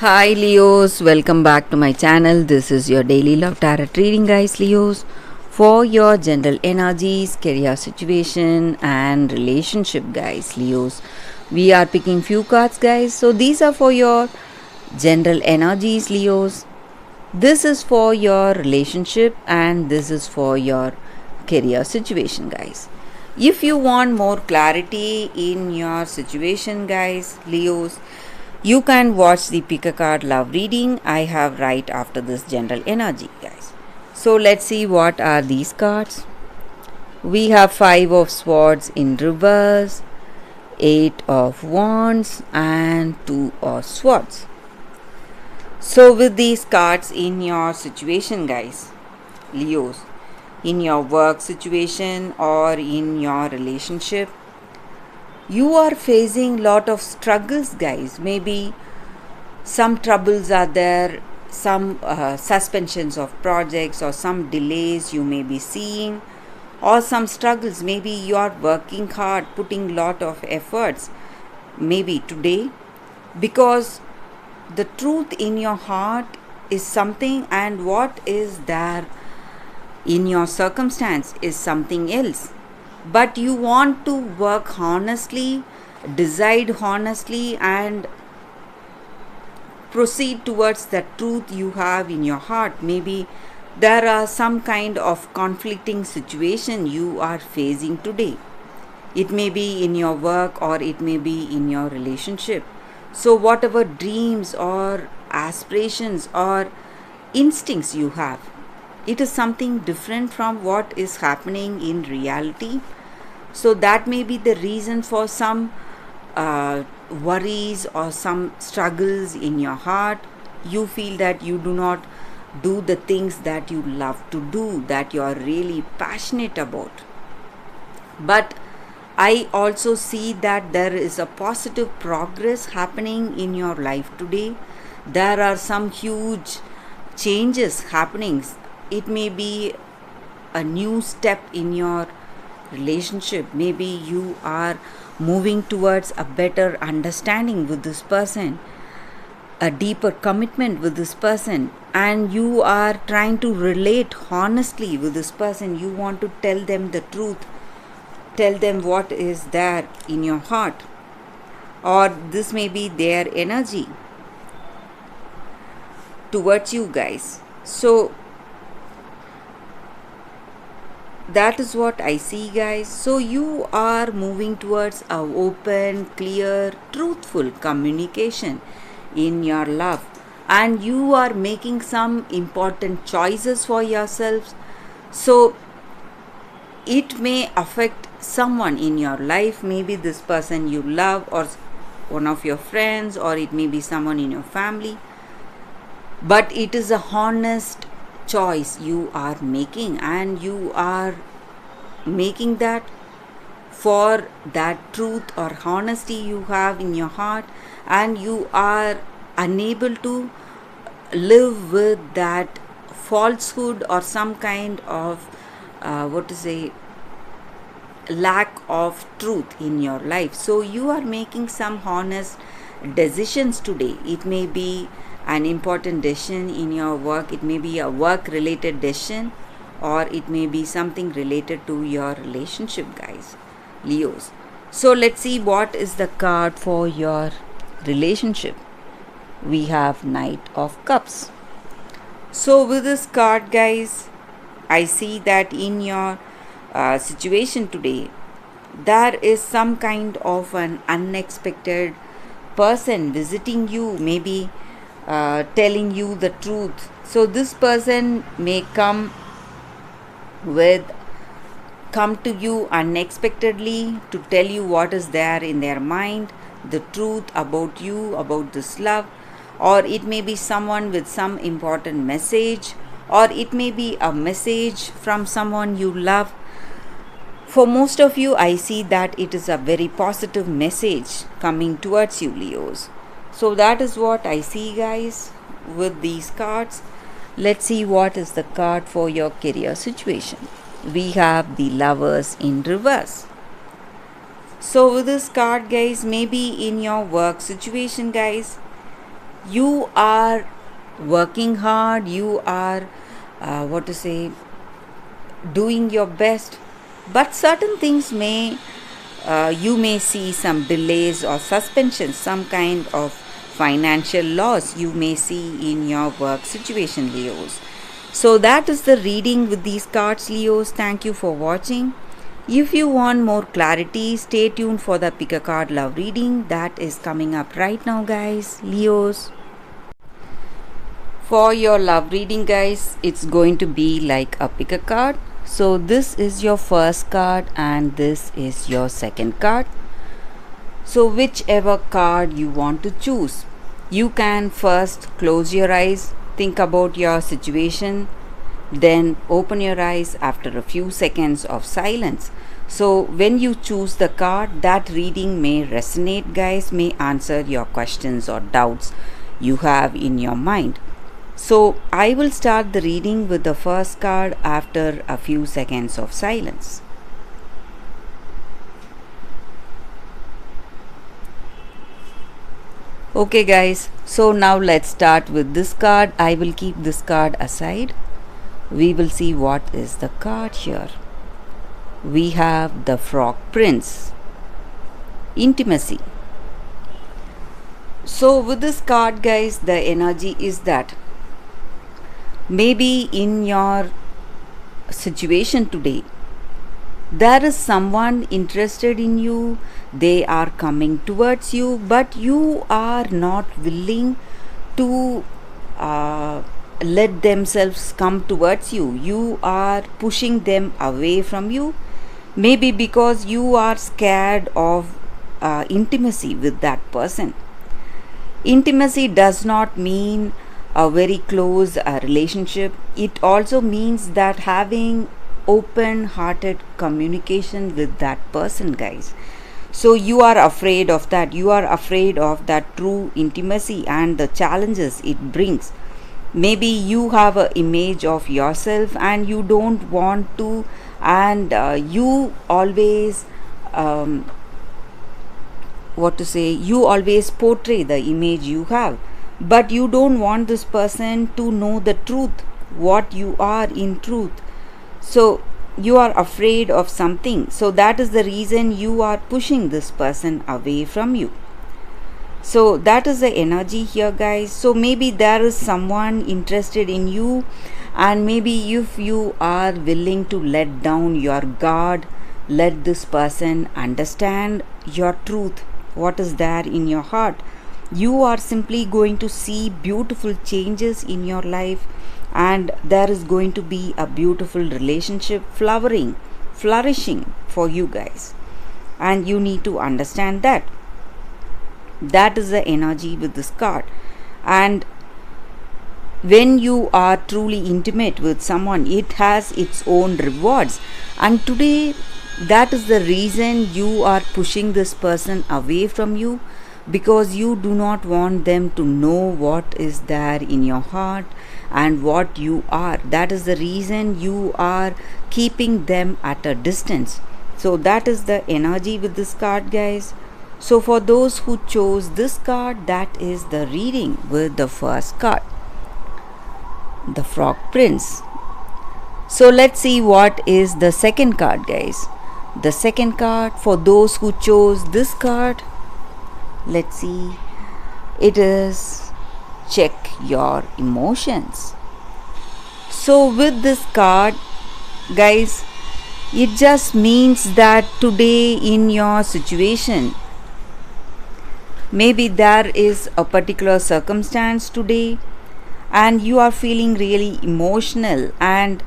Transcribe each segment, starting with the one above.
Hi Leos, welcome back to my channel. This is your daily love tarot reading, guys. Leos, for your general energies, career situation, and relationship, guys. Leos, we are picking few cards, guys. So these are for your general energies, Leos. This is for your relationship, and this is for your career situation, guys. If you want more clarity in your situation, guys, Leos, you can watch the pick a card love reading I have right after this general energy, guys. So let's see what are these cards. We have 5 of swords in reverse, 8 of wands, and 2 of swords. So with these cards in your situation, guys, Leos, in your work situation or in your relationship, you are facing lot of struggles, guys. Maybe some troubles are there, some suspensions of projects or some delays you may be seeing, or some struggles. Maybe you are working hard, putting lot of efforts maybe today, because the truth in your heart is something, and what is there in your circumstance is something else. But you want to work honestly, decide honestly, and proceed towards the truth you have in your heart. Maybe there are some kind of conflicting situation you are facing today. It may be in your work or it may be in your relationship. So whatever dreams or aspirations or instincts you have, it is something different from what is happening in reality. So that may be the reason for some worries or some struggles in your heart. You feel that you do not do the things that you love to do, that you are really passionate about. But I also see that there is a positive progress happening in your life today. There are some huge changes happening. It may be a new step in your relationship. Maybe you are moving towards a better understanding with this person, a deeper commitment with this person, and you are trying to relate honestly with this person. You want to tell them the truth, tell them what is there in your heart, or this may be their energy towards you, guys. So that is what I see, guys. So you are moving towards a open, clear, truthful communication in your love, and you are making some important choices for yourselves. So it may affect someone in your life, maybe this person you love, or one of your friends, or it may be someone in your family. But it is a honest choice you are making, and you are making that for that truth or honesty you have in your heart, and you are unable to live with that falsehood or some kind of lack of truth in your life. So you are making some honest decisions today. It may be an important decision in your work, it may be a work related decision, or it may be something related to your relationship, guys, Leos. So let's see what is the card for your relationship. We have Knight of Cups. So with this card, guys, I see that in your situation today, there is some kind of an unexpected person visiting you, maybe telling you the truth. So this person may come to you unexpectedly to tell you what is there in their mind, the truth about you, about this love, or it may be someone with some important message, or it may be a message from someone you love. For most of you, I see that it is a very positive message coming towards you, Leos. So that is what I see, guys, with these cards. Let's see what is the card for your career situation. We have the Lovers in reverse. So with this card, guys, maybe in your work situation, guys, You are working hard, you are doing your best, but certain things may you may see some delays or suspensions, some kind of financial loss you may see in your work situation, Leos. So that is the reading with these cards, Leos. Thank you for watching. If you want more clarity, stay tuned for the pick a card love reading that is coming up right now, guys, Leos. For your love reading, guys, it's going to be like a pick a card. So this is your first card and this is your second card. So whichever card you want to choose, you can first close your eyes, think about your situation, then open your eyes after a few seconds of silence. So when you choose the card, that reading may resonate, guys, may answer your questions or doubts you have in your mind. So I will start the reading with the first card after a few seconds of silence. Okay, guys, so now let's start with this card. I will keep this card aside. We will see what is the card here. We have the Frog Prince. Intimacy. So with this card, guys, the energy is that maybe in your situation today, there is someone interested in you, they are coming towards you, but you are not willing to let themselves come towards you. You are pushing them away from you, maybe because you are scared of intimacy with that person. Intimacy does not mean a very close relationship. It also means that having open hearted communication with that person, guys. So you are afraid of that. You are afraid of that true intimacy and the challenges it brings. Maybe you have an image of yourself and you don't want to, and you always you always portray the image you have, but you don't want this person to know the truth, what you are in truth. So you are afraid of something, so that is the reason you are pushing this person away from you. So that is the energy here, guys. So maybe there is someone interested in you, and maybe if you are willing to let down your guard, let this person understand your truth, what is there in your heart, you are simply going to see beautiful changes in your life, and there is going to be a beautiful relationship flourishing for you guys, and you need to understand that. That is the energy with this card. And when you are truly intimate with someone, it has its own rewards, and today that is the reason you are pushing this person away from you, because you do not want them to know what is there in your heart and what you are. That is the reason you are keeping them at a distance. So that is the energy with this card, guys. So for those who chose this card, that is the reading with the first card, the Frog Prince. So let's see what is the second card, guys. The second card, for those who chose this card, let's see, it is check your emotions. So with this card, guys, it just means that today in your situation, maybe there is a particular circumstance today and you are feeling really emotional, and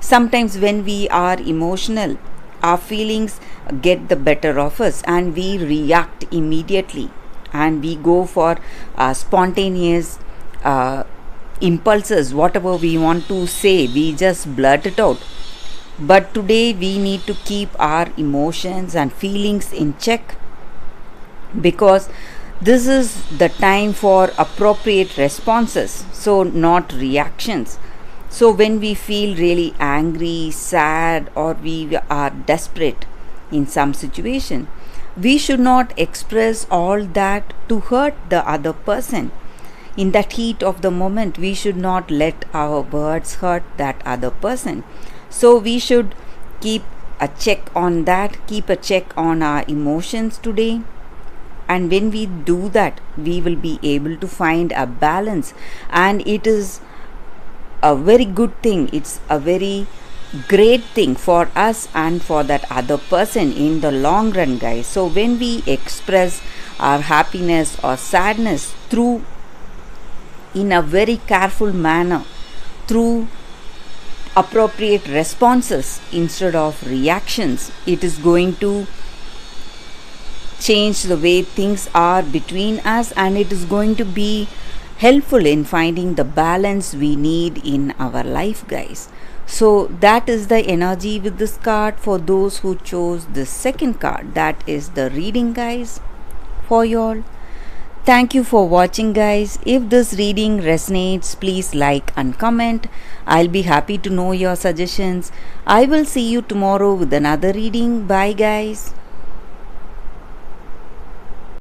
sometimes when we are emotional, our feelings get the better of us and we react immediately and we go for spontaneous impulses. Whatever we want to say, we just blurt it out. But today we need to keep our emotions and feelings in check, because this is the time for appropriate responses, so not reactions. So when we feel really angry, sad, or we are desperate in some situation, we should not express all that to hurt the other person. in that heat of the moment, we should not let our words hurt that other person. So we should keep a check on that, keep a check on our emotions today. And when we do that, we will be able to find a balance, and it is a very good thing. It's a very great thing for us and for that other person in the long run, guys. So when we express our happiness or sadness through in a very careful manner, through appropriate responses instead of reactions, it is going to change the way things are between us, and it is going to be helpful in finding the balance we need in our life, guys. So that is the energy with this card for those who chose the second card. That is the reading, guys, for y'all. Thank you for watching, guys. If this reading resonates, please like and comment. I'll be happy to know your suggestions. I will see you tomorrow with another reading. Bye, guys.